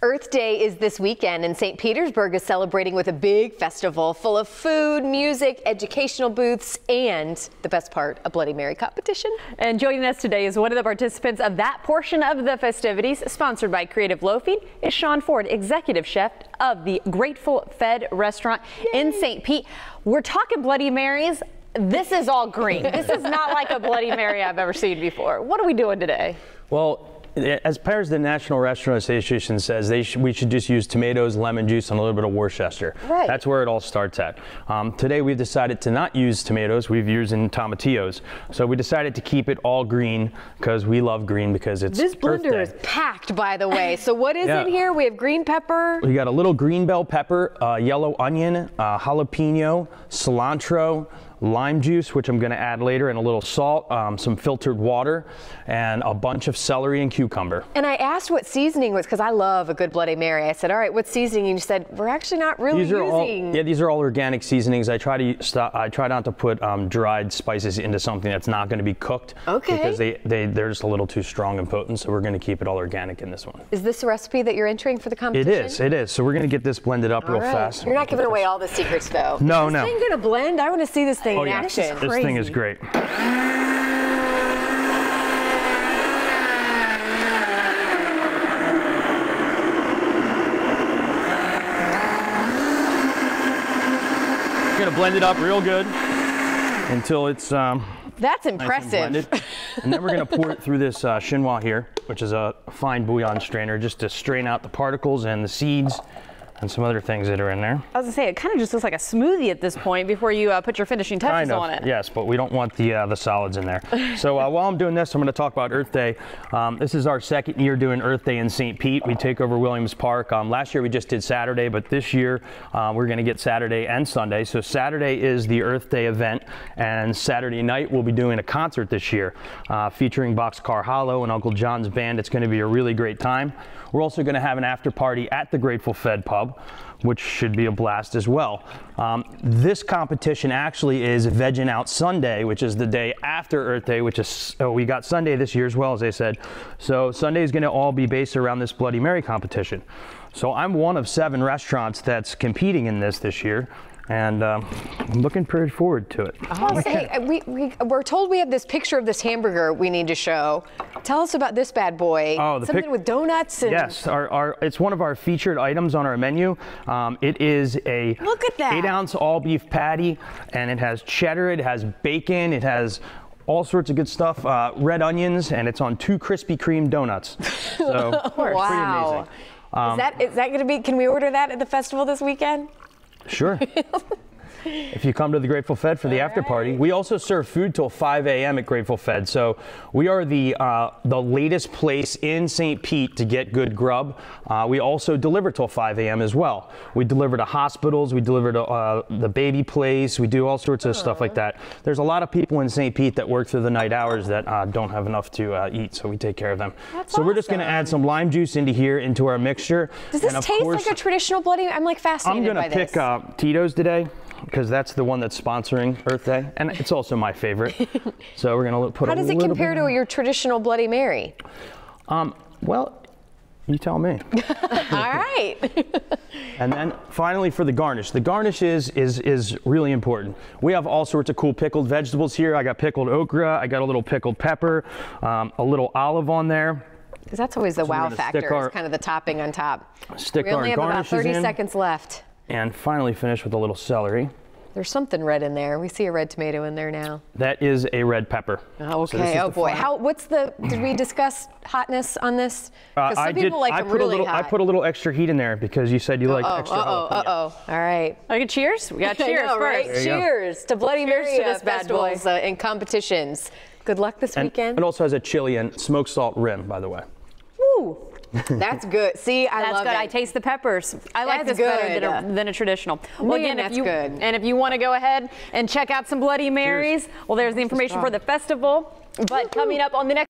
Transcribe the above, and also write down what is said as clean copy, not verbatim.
Earth Day is this weekend, and St. Petersburg is celebrating with a big festival full of food, music, educational booths, and the best part, a Bloody Mary competition. And joining us today is one of the participants of that portion of the festivities, sponsored by Creative Loafing, is Sean Ford, executive chef of the Grateful Fed restaurant in St. Pete. We're talking Bloody Marys. This is all green. This is not like a Bloody Mary I've ever seen before. What are we doing today? Well, as far as the National Restaurant Association says, we should just use tomatoes, lemon juice, and a little bit of Worcester. Right. That's where it all starts at. Today we've decided to not use tomatoes. We've used tomatillos. So we decided to keep it all green because we love green because it's This blender is packed, by the way. So what is in here? We have green pepper. We got a little green bell pepper, yellow onion, jalapeno, cilantro, lime juice, which I'm going to add later, and a little salt, some filtered water, and a bunch of celery and cucumber. And I asked what seasoning was because I love a good Bloody Mary. I said, all right, what seasoning? And you said, we're actually not really using. These are all organic seasonings. I try not to put dried spices into something that's not going to be cooked. Okay. Because they're just a little too strong and potent, so we're going to keep it all organic in this one. Is this a recipe that you're entering for the competition? It is. So we're going to get this blended up real fast. You're not giving away all the secrets, though. No, Is this thing going to blend? I want to see this thing in action. This thing is great. We're going to blend it up real good until it's that's impressive. Nice and, and then we're going to pour it through this chinois here, which is a fine bouillon strainer, just to strain out the particles and the seeds and some other things that are in there. I was gonna say, it kind of just looks like a smoothie at this point before you put your finishing touches on it. Yes, but we don't want the solids in there. So while I'm doing this, I'm going to talk about Earth Day. This is our second year doing Earth Day in St. Pete. We take over Williams Park. Last year we just did Saturday, but this year we're going to get Saturday and Sunday. So Saturday is the Earth Day event, and Saturday night we'll be doing a concert this year featuring Boxcar Hollow and Uncle John's band. It's going to be a really great time. We're also going to have an after party at the Grateful Fed pub, which should be a blast as well. This competition actually is Veggin' Out Sunday, which is the day after Earth Day, which is, we got Sunday this year as well, as they said. So Sunday is going to all be based around this Bloody Mary competition. So I'm one of 7 restaurants that's competing in this year. And I'm looking pretty forward to it. Well, we're told we have this picture of this hamburger we need to show. Tell us about this bad boy. Oh, something with donuts. And yes, it's one of our featured items on our menu. It is a Look at that. 8-ounce all beef patty, and it has cheddar, it has bacon, it has all sorts of good stuff, red onions, and it's on 2 Krispy Kreme donuts. So, wow. Pretty amazing. Is that going to be, can we order that at the festival this weekend? Sure. If you come to the Grateful Fed for the after party. We also serve food till 5 a.m. at Grateful Fed. So we are the latest place in St. Pete to get good grub. We also deliver till 5 a.m. as well. We deliver to hospitals. We deliver to the baby place. We do all sorts of stuff like that. There's a lot of people in St. Pete that work through the night hours that don't have enough to eat, so we take care of them. That's we're just going to add some lime juice into our mixture. Does this taste like a traditional Bloody? I'm like fascinated by this. I'm going to pick Tito's today, because that's the one that's sponsoring Earth Day, and it's also my favorite. So we're going to put a little bit. How does it compare to your traditional Bloody Mary? Well, you tell me. All right. And then finally for the garnish. The garnish is really important. We have all sorts of cool pickled vegetables here. I got pickled okra, I got a little pickled pepper, a little olive on there. Because that's always the wow factor, is kind of the topping on top. We only have about 30 seconds left. And finally finish with a little celery. There's something red in there. We see a red tomato in there now. That is a red pepper. Oh, okay. So oh boy. Did we discuss hotness on this? I did. I put a little extra heat in there because you said you like extra hot. All right. Okay, cheers. We got cheers first. Right? Cheers to Bloody Mary festivals and competitions. Good luck this weekend. It also has a chili and smoked salt rim, by the way. Woo. That's good. See, I love it. I taste the peppers. I like this better than a traditional. Well, again, if you want to go ahead and check out some Bloody Marys, well, there's the information for the festival. But coming up on the next